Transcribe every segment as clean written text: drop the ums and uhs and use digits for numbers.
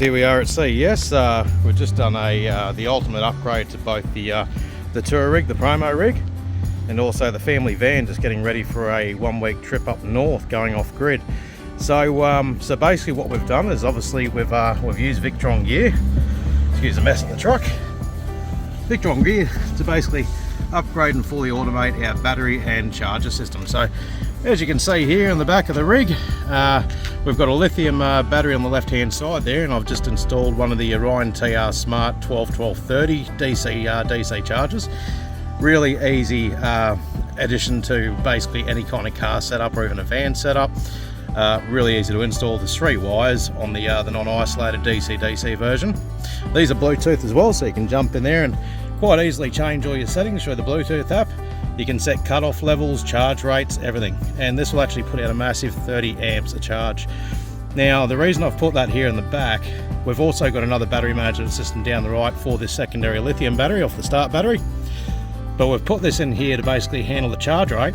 Here we are at CES. We've just done the ultimate upgrade to both the tour rig, the promo rig, and also the family van, just getting ready for a 1 week trip up north, going off grid. So basically what we've done is obviously we've used Victron gear. Excuse the mess in the truck. Victron gear to basically upgrade and fully automate our battery and charger system. So as you can see here in the back of the rig, we've got a lithium battery on the left hand side there, and I've just installed one of the Orion TR Smart 1230 DC chargers. Really easy addition to basically any kind of car setup or even a van setup. Really easy to install. There's 3 wires on the non-isolated DC version. These are Bluetooth as well, so you can jump in there and quite easily change all your settings through the Bluetooth app. You can set cutoff levels, charge rates, everything, and this will actually put out a massive 30 amps of charge. Now the reason I've put that here in the back, we've also got another battery management system down the right for this secondary lithium battery off the start battery, but we've put this in here to basically handle the charge rate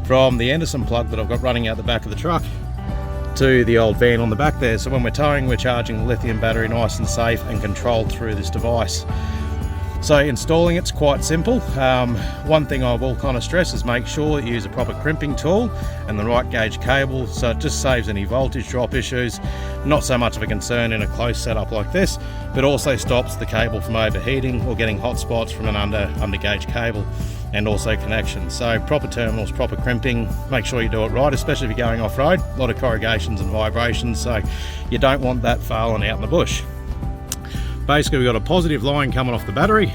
from the Anderson plug that I've got running out the back of the truck to the old van on the back there. So when we're towing, we're charging the lithium battery nice and safe and controlled through this device. So installing it's quite simple. One thing I will kind of stress is make sure that you use a proper crimping tool and the right gauge cable, so it just saves any voltage drop issues. Not so much of a concern in a close setup like this, but also stops the cable from overheating or getting hot spots from an under gauge cable, and also connections. So proper terminals, proper crimping, make sure you do it right, especially if you're going off-road. A lot of corrugations and vibrations, so you don't want that failing out in the bush. Basically we've got a positive line coming off the battery,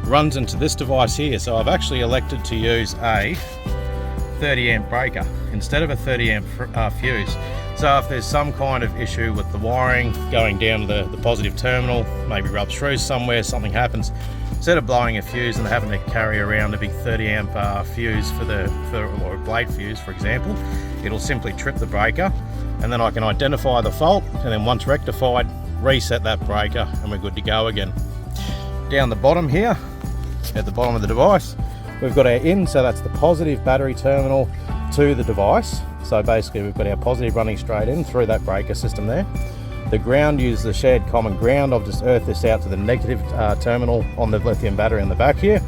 runs into this device here. So I've actually elected to use a 30 amp breaker instead of a 30 amp fuse. So if there's some kind of issue with the wiring going down to the positive terminal, maybe rubs through somewhere, something happens, instead of blowing a fuse and having to carry around a big 30 amp fuse or a blade fuse, for example, it'll simply trip the breaker, and then I can identify the fault, and then once rectified, reset that breaker, and we're good to go again. Down the bottom here, at the bottom of the device, we've got our in, so that's the positive battery terminal to the device. So basically we've got our positive running straight in through that breaker system there. The ground uses the shared common ground. I've just earthed this out to the negative terminal on the lithium battery in the back here,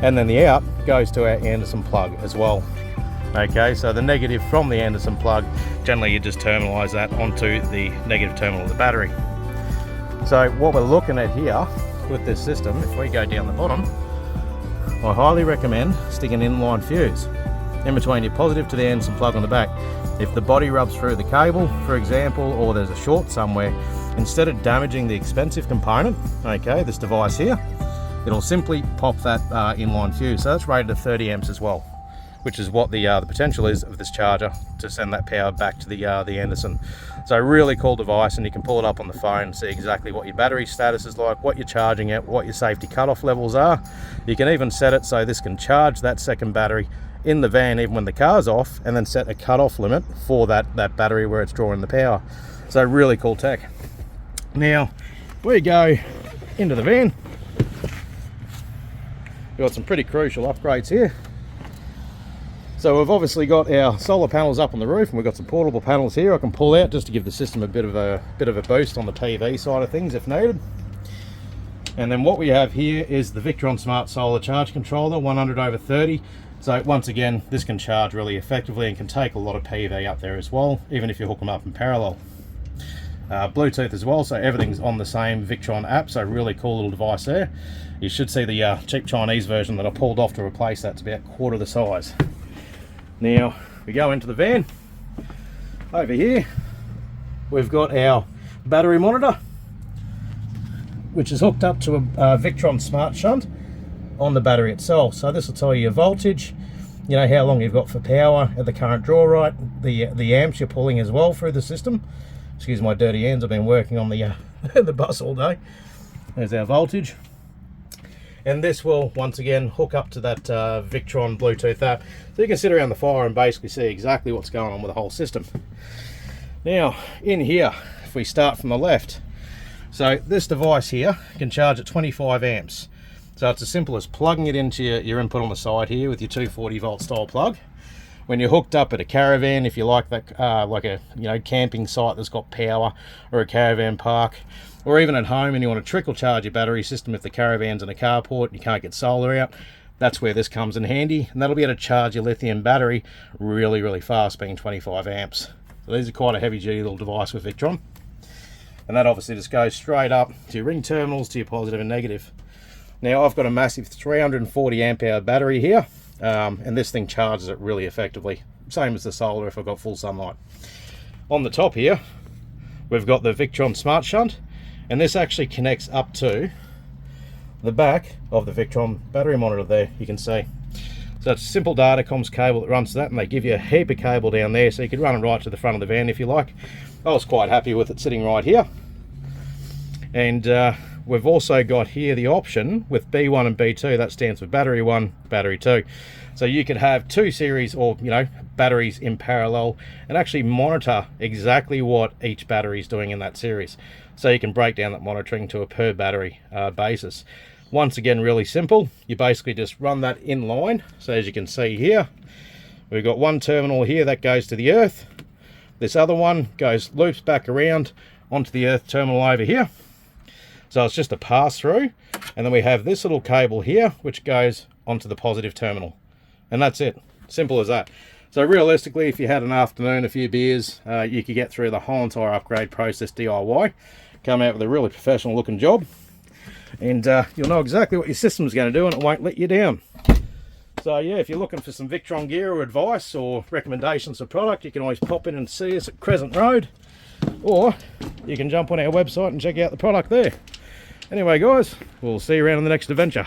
and then the out goes to our Anderson plug as well. Okay, so the negative from the Anderson plug, generally you just terminalize that onto the negative terminal of the battery. So what we're looking at here with this system, if we go down the bottom, I highly recommend sticking an inline fuse in between your positive to the Anderson plug on the back. If the body rubs through the cable, for example, or there's a short somewhere, instead of damaging the expensive component, okay, this device here, it'll simply pop that inline fuse. So that's rated at 30 amps as well, which is what the potential is of this charger to send that power back to the Anderson. So really cool device, and you can pull it up on the phone and see exactly what your battery status is like, what you're charging at, what your safety cutoff levels are. You can even set it so this can charge that second battery in the van even when the car's off, and then set a cutoff limit for that battery where it's drawing the power. So really cool tech. Now we go into the van. We've got some pretty crucial upgrades here. So we've obviously got our solar panels up on the roof, and we've got some portable panels here I can pull out just to give the system a bit of a boost on the PV side of things if needed. And then what we have here is the Victron Smart Solar Charge Controller 100/30. So once again, this can charge really effectively and can take a lot of PV up there as well, even if you hook them up in parallel. Bluetooth as well, so everything's on the same Victron app, so really cool little device there. You should see the cheap Chinese version that I pulled off to replace that. It's about a quarter the size. Now we go into the van. Over here we've got our battery monitor, which is hooked up to a Victron Smart Shunt on the battery itself. So this will tell you your voltage, you know, how long you've got for power at the current draw rate, the amps you're pulling as well through the system. Excuse my dirty hands, I've been working on the the bus all day. There's our voltage. And this will once again hook up to that Victron Bluetooth app, so you can sit around the fire and basically see exactly what's going on with the whole system. Now in here, if we start from the left, so this device here can charge at 25 amps. So it's as simple as plugging it into your input on the side here with your 240 volt style plug. when you're hooked up at a caravan, if you like that, like a camping site that's got power, or a caravan park, or even at home and you want to trickle charge your battery system if the caravan's in a carport and you can't get solar out, that's where this comes in handy, and that'll be able to charge your lithium battery really fast, being 25 amps. So these are quite a heavy duty little device with Victron, and that obviously just goes straight up to your ring terminals, to your positive and negative. Now I've got a massive 340 amp hour battery here, and this thing charges it really effectively, same as the solar if I've got full sunlight. On the top here we've got the Victron Smart Shunt, and this actually connects up to the back of the Victron battery monitor there, you can see. So it's a simple data comms cable that runs to that, and they give you a heap of cable down there, so you could run it right to the front of the van if you like. I was quite happy with it sitting right here. And we've also got here the option with B1 and B2, that stands for battery 1, battery 2. So you could have two series, or batteries in parallel, and actually monitor exactly what each battery is doing in that series. So you can break down that monitoring to a per battery basis. Once again, really simple. You basically just run that in line. So as you can see here, we've got one terminal here that goes to the earth. This other one loops back around onto the earth terminal over here. So it's just a pass through, and then we have this little cable here which goes onto the positive terminal, and that's it. Simple as that. So realistically, if you had an afternoon, a few beers, you could get through the whole entire upgrade process DIY, come out with a really professional looking job, and you'll know exactly what your system's going to do, and it won't let you down. So yeah, if you're looking for some Victron gear or advice or recommendations for product, you can always pop in and see us at Crescent Road, or you can jump on our website and check out the product there. Anyway guys, we'll see you around on the next adventure.